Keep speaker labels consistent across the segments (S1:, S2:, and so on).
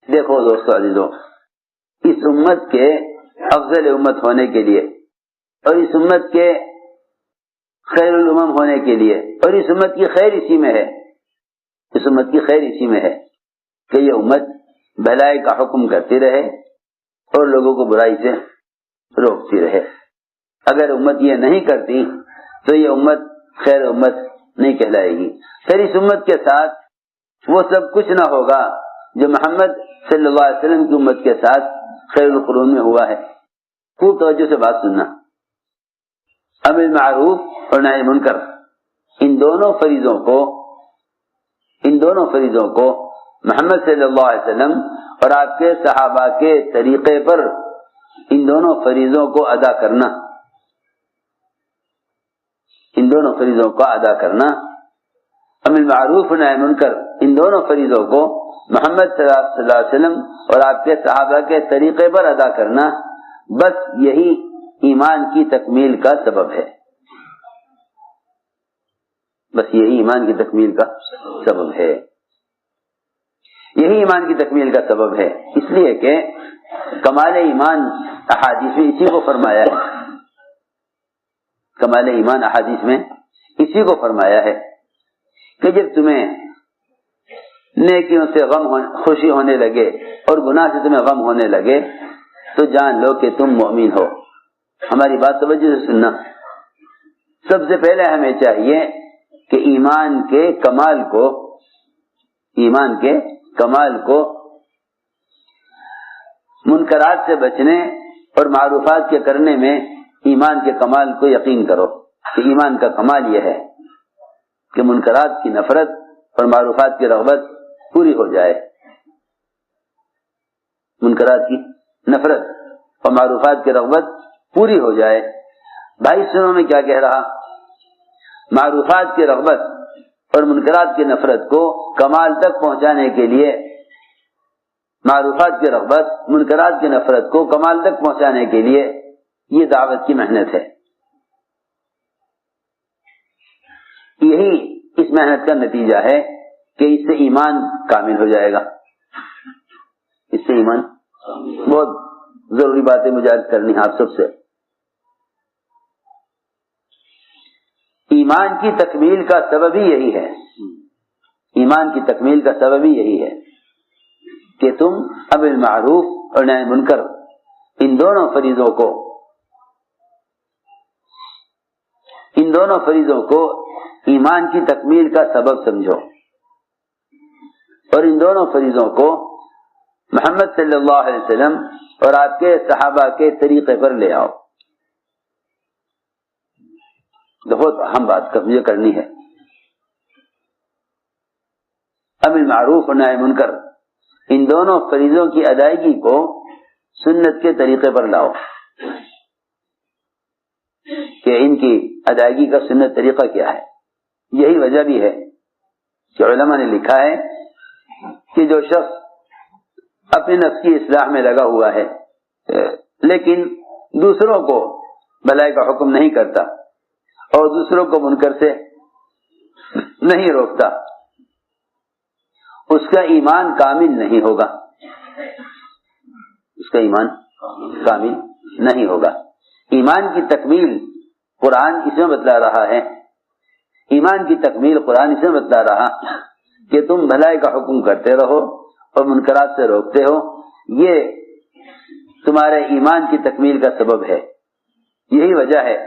S1: دیکھو دوستو عزیزو، اس امت کے افضل امت ہونے کے لیے اور اس امت کے خیر الامم ہونے کے لیے، اور اس امت کی خیر اسی میں ہے، اس امت کی خیر اسی میں ہے کہ یہ امت بھلائی کا حکم کرتی رہے اور لوگوں کو برائی سے روکتی رہے۔ اگر امت یہ نہیں کرتی تو یہ امت خیر امت نہیں کہلائے گی۔ پھر اس امت کے ساتھ وہ سب کچھ نہ ہوگا جو محمد صلی اللہ علیہ وسلم کی امت کے ساتھ خیر القرون میں ہوا ہے۔ خوب توجہ سے بات سننا، امر معروف اور نہی منکر، ان دونوں فریضوں کو محمد صلی اللہ علیہ وسلم اور آپ کے صحابہ کے طریقے پر ان دونوں فریضوں کو ادا کرنا، امر معروف اور نہی منکر، ان دونوں فریضوں کو محمد صلی اللہ علیہ وسلم اور آپ کے صحابہ کے طریقے پر ادا کرنا، بس یہی ایمان کی تکمیل کا سبب ہے، بس یہی ایمان کی تکمیل کا سبب ہے، یہی ایمان کی تکمیل کا سبب ہے۔ اس لیے کہ کمال ایمان احادیث میں اسی کو فرمایا ہے، کمال ایمان احادیث میں اسی کو فرمایا ہے کہ جب تمہیں نیکیوں سے خوشی ہونے لگے اور گناہ سے تمہیں غم ہونے لگے تو جان لو کہ تم مومن ہو۔ ہماری بات توجہ سے سننا، سب سے پہلے ہمیں چاہیے کہ ایمان کے کمال کو منکرات سے بچنے اور معروفات کے کرنے میں ایمان کے کمال کو یقین کرو کہ ایمان کا کمال یہ ہے کہ منکرات کی نفرت اور معروفات کی رغبت پوری ہو جائے، منکرات کی نفرت اور معروفات کی رغبت پوری ہو جائے۔ بھائی سنوں میں کیا کہہ رہا، معروفات کی رغبت اور منکرات کی نفرت کو کمال تک پہنچانے کے لیے، معروفات کی رغبت منکرات کی نفرت کو کمال تک پہنچانے کے لیے یہ دعوت کی محنت ہے۔ یہی اس محنت کا نتیجہ ہے کہ اس سے ایمان کامل ہو جائے گا، اس سے ایمان، بہت ضروری باتیں مجھے عرض کرنی ہے آپ سب سے۔ ایمان کی تکمیل کا سبب ہی یہی ہے، ایمان کی تکمیل کا سبب ہی یہی ہے کہ تم امر معروف اور نہی منکر ان دونوں فریضوں کو ایمان کی تکمیل کا سبب سمجھو، اور ان دونوں فریضوں کو محمد صلی اللہ علیہ وسلم اور آپ کے صحابہ کے طریقے پر لے آؤ۔ بہت اہم بات مجھے کرنی ہے، امر معروف اور نہی منکر ان دونوں فریضوں کی ادائیگی کو سنت کے طریقے پر لاؤ، کہ ان کی ادائیگی کا سنت طریقہ کیا ہے۔ یہی وجہ بھی ہے کہ علماء نے لکھا ہے کہ جو شخص اپنے نفس کی اصلاح میں لگا ہوا ہے لیکن دوسروں کو بھلائی کا حکم نہیں کرتا اور دوسروں کو منکر سے نہیں روکتا، اس کا ایمان کامل نہیں ہوگا، اس کا ایمان کامل نہیں ہوگا۔ ایمان کی تکمیل قرآن اس میں بتلا رہا ہے، ایمان کی تکمیل قرآن اس میں بتلا رہا کہ تم بھلائی کا حکم کرتے رہو اور منکرات سے روکتے ہو، یہ تمہارے ایمان کی تکمیل کا سبب ہے۔ یہی وجہ ہے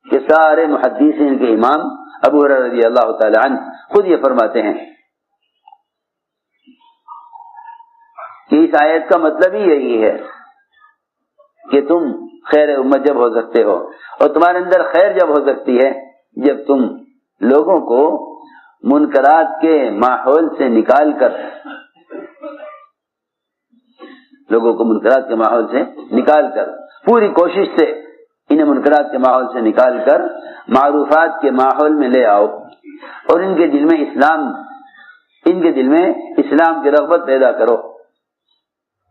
S1: کہ سارے محدثین کے امام ابو ہریرہ رضی اللہ تعالی عنہ خود یہ فرماتے ہیں کہ اس آیت کا مطلب ہی یہی ہے کہ تم خیر امت جب ہو سکتے ہو، اور تمہارے اندر خیر جب ہو سکتی ہے جب تم لوگوں کو منکرات کے ماحول سے نکال کر پوری کوشش سے انہیں منکرات کے ماحول سے نکال کر معروفات کے ماحول میں لے آؤ، اور ان کے دل میں اسلام کی رغبت پیدا کرو،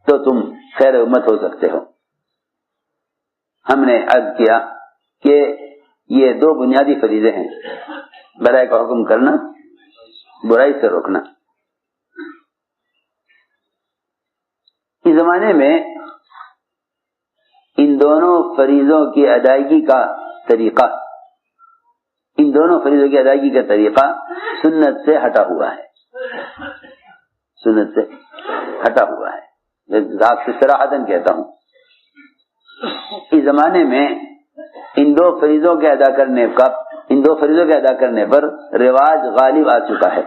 S1: تو تم خیر امت ہو سکتے ہو۔ ہم نے عرض کیا کہ یہ دو بنیادی فریضے ہیں، بھلائی کا حکم کرنا، برائی سے روکنا۔ زمانے میں ان دونوں فریضوں کی ادائیگی کا طریقہ سنت سے ہٹا ہوا ہے، آپ سے صراحتاً کہتا ہوں، اس زمانے میں ان دو فریضوں کے ادا کرنے پر رواج غالب آ چکا ہے،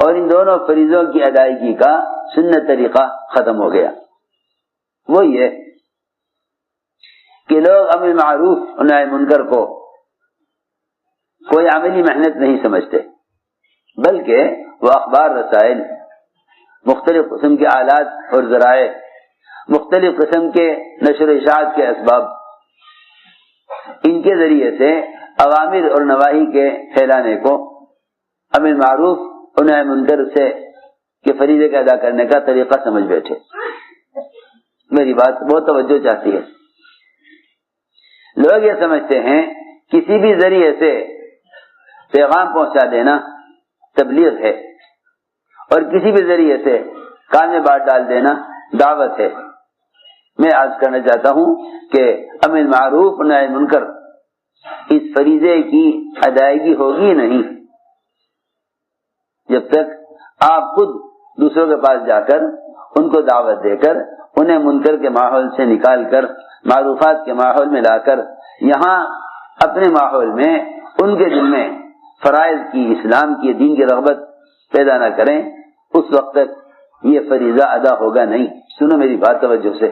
S1: اور ان دونوں فریضوں کی ادائیگی کا سنت طریقہ ختم ہو گیا۔ وہ یہ کہ لوگ امر معروف و نہی منکر کو کوئی عملی محنت نہیں سمجھتے، بلکہ وہ اخبار رسائل، مختلف قسم کے آلات اور ذرائع، مختلف قسم کے نشر و اشاعت کے اسباب، ان کے ذریعے سے اوامر اور نواہی کے پھیلانے کو امر معروف و نہی منکر سے کے فریضے کا ادا کرنے کا طریقہ سمجھ بیٹھے۔ میری بات بہت توجہ چاہتی ہے۔ لوگ یہ سمجھتے ہیں کسی بھی ذریعے سے پیغام پہنچا دینا تبلیغ ہے، اور کسی بھی ذریعے سے کان میں بات ڈال دینا دعوت ہے۔ میں عرض کرنا چاہتا ہوں کہ امر معروف و نہی منکر اس فریضے کی ادائیگی ہوگی نہیں جب تک آپ خود دوسروں کے پاس جا کر ان کو دعوت دے کر انہیں منکر کے ماحول سے نکال کر معروفات کے ماحول میں لا کر یہاں اپنے ماحول میں ان کے دل میں فرائض کی، اسلام کی، دین کی رغبت پیدا نہ کریں، اس وقت تک یہ فریضہ ادا ہوگا نہیں۔ سنو میری بات توجہ سے،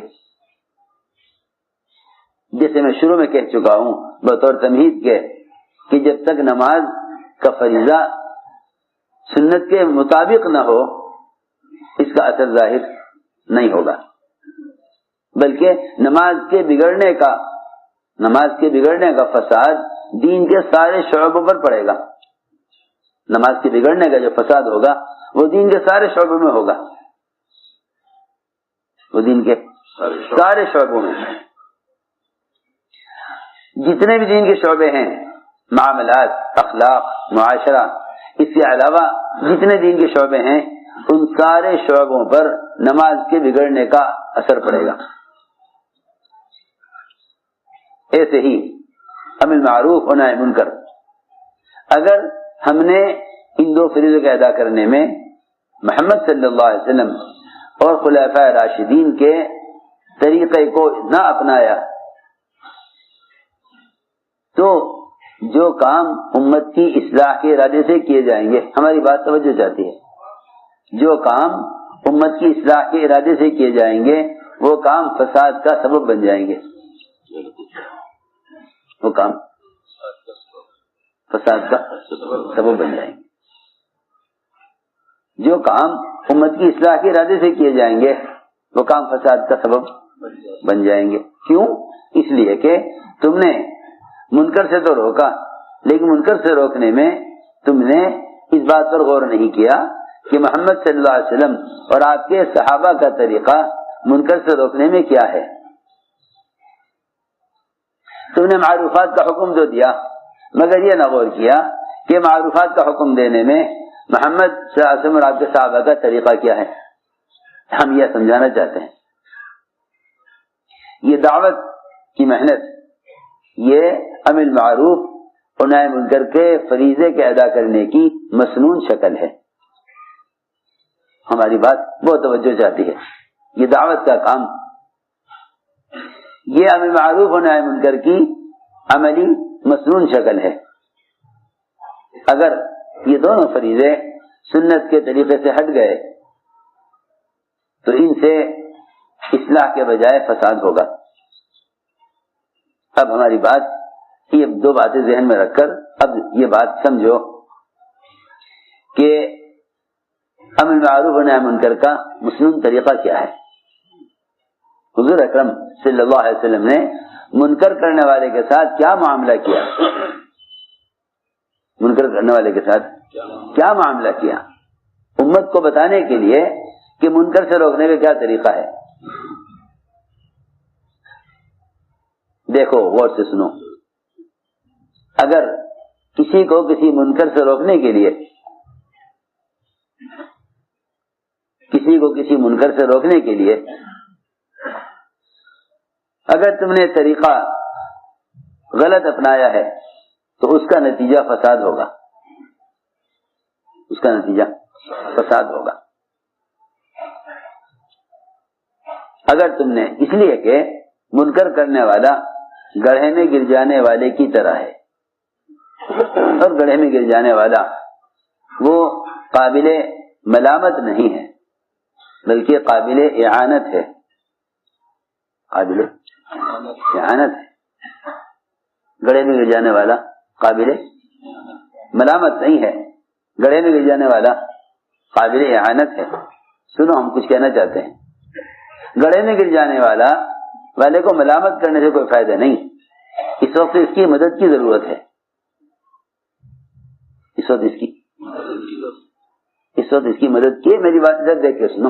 S1: جیسے میں شروع میں کہہ چکا ہوں بطور تمہید کے کہ جب تک نماز کا فریضہ سنت کے مطابق نہ ہو اس کا اثر ظاہر نہیں ہوگا، بلکہ نماز کے بگڑنے کا فساد دین کے سارے شعبوں پر پڑے گا۔ نماز کے بگڑنے کا جو فساد ہوگا وہ دین کے سارے شعبوں میں ہوگا، جتنے بھی دین کے شعبے ہیں، معاملات، اخلاق، معاشرہ، اس کے علاوہ جتنے دین کے شعبے ہیں ان سارے شعبوں پر نماز کے بگڑنے کا اثر پڑے گا۔ ایسے ہی امر معروف و نہی منکر، اگر ہم نے ان دو فریضوں کے ادا کرنے میں محمد صلی اللہ علیہ وسلم اور خلفائے راشدین کے طریقے کو نہ اپنایا تو جو کام امت کی اصلاح کے ارادے سے کیے جائیں گے، ہماری بات توجہ چاہتی ہے، جو کام امت کی اصلاح کے ارادے سے کیے جائیں گے وہ کام فساد کا سبب بن جائیں گے، جو کام امت کی اصلاح کے ارادے سے کیے جائیں گے وہ کام فساد کا سبب بن جائیں گے۔ کیوں؟ اس لیے کہ تم نے منکر سے تو روکا، لیکن منکر سے روکنے میں تم نے اس بات پر غور نہیں کیا کہ محمد صلی اللہ علیہ وسلم اور آپ کے صحابہ کا طریقہ منکر سے روکنے میں کیا ہے۔ تم نے معروفات کا حکم تو دیا، مگر یہ نہ غور کیا کہ معروفات کا حکم دینے میں محمد صلی اللہ علیہ وسلم اور آپ کے صحابہ کا طریقہ کیا ہے۔ ہم یہ سمجھانا چاہتے ہیں، یہ دعوت کی محنت، یہ امر معروف و نہی منکر کے فریضے کے ادا کرنے کی مسنون شکل ہے۔ ہماری بات بہت توجہ چاہتی ہے، یہ دعوت کا کام، یہ امر معروف و نہی منکر کی عملی مسنون شکل ہے۔ اگر یہ دونوں فریضے سنت کے طریقے سے ہٹ گئے تو ان سے اصلاح کے بجائے فساد ہوگا۔ اب ہماری بات، یہ دو باتیں ذہن میں رکھ کر اب یہ بات سمجھو کہ امر معروف و نہی منکر کا مسنون طریقہ کیا ہے۔ حضور اکرم صلی اللہ علیہ وسلم نے منکر کرنے والے کے ساتھ کیا معاملہ کیا، کیا معاملہ کیا امت کو بتانے کے لیے کہ منکر سے روکنے کا کیا طریقہ ہے۔ دیکھو غور سے سنو، اگر کسی کو کسی منکر سے روکنے کے لیے کسی کو کسی منکر سے روکنے کے لیے اگر تم نے طریقہ غلط اپنایا ہے تو اس کا نتیجہ فساد ہوگا، اس کا نتیجہ فساد ہوگا۔ اگر تم نے، اس لیے کہ منکر کرنے والا گڑھے میں گر جانے والے کی طرح ہے، اور گڑھے میں گر جانے والا وہ قابل ملامت نہیں ہے بلکہ قابل اعانت ہے، قابل اعانت ہے۔ گڑھے میں گر جانے والا قابل ملامت نہیں ہے، گڑھے میں گر جانے والا قابل اعانت ہے۔ سنو، ہم کچھ کہنا چاہتے ہیں۔ گڑھے میں گر جانے والے کو ملامت کرنے سے کوئی فائدہ نہیں، اس وقت اس کی مدد کی ضرورت ہے، اس وقت اس کی مدد کی، میری بات ادھر دیکھ کے سنو،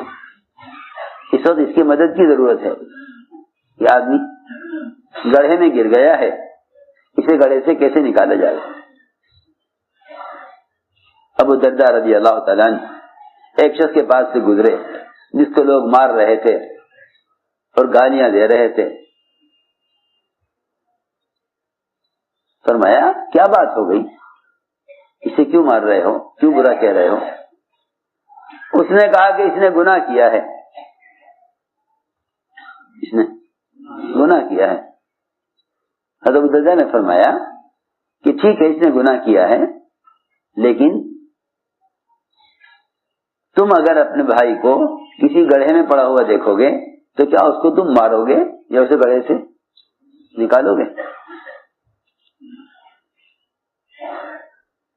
S1: اس وقت اس کی مدد کی ضرورت ہے۔ یہ آدمی گڑھے میں گر گیا ہے، اسے گڑھے سے کیسے نکالا جائے؟ ابو درداء رضی اللہ تعالیٰ عنہ ایک شخص کے پاس سے گزرے جس کو لوگ مار رہے تھے اور گالیاں دے رہے تھے۔ فرمایا کیا بات ہو گئی، اسے کیوں مار رہے ہو، کیوں برا کہہ رہے ہو؟ اس نے کہا کہ اس نے گناہ کیا ہے، اس نے گناہ کیا ہے۔ حضرت ابو درداء نے فرمایا کہ ٹھیک ہے، اس نے گناہ کیا ہے، لیکن تم اگر اپنے بھائی کو کسی گڑھے میں پڑا ہوا دیکھو گے تو کیا اس کو تم مارو گے یا اسے گڑھے سے نکالو گے؟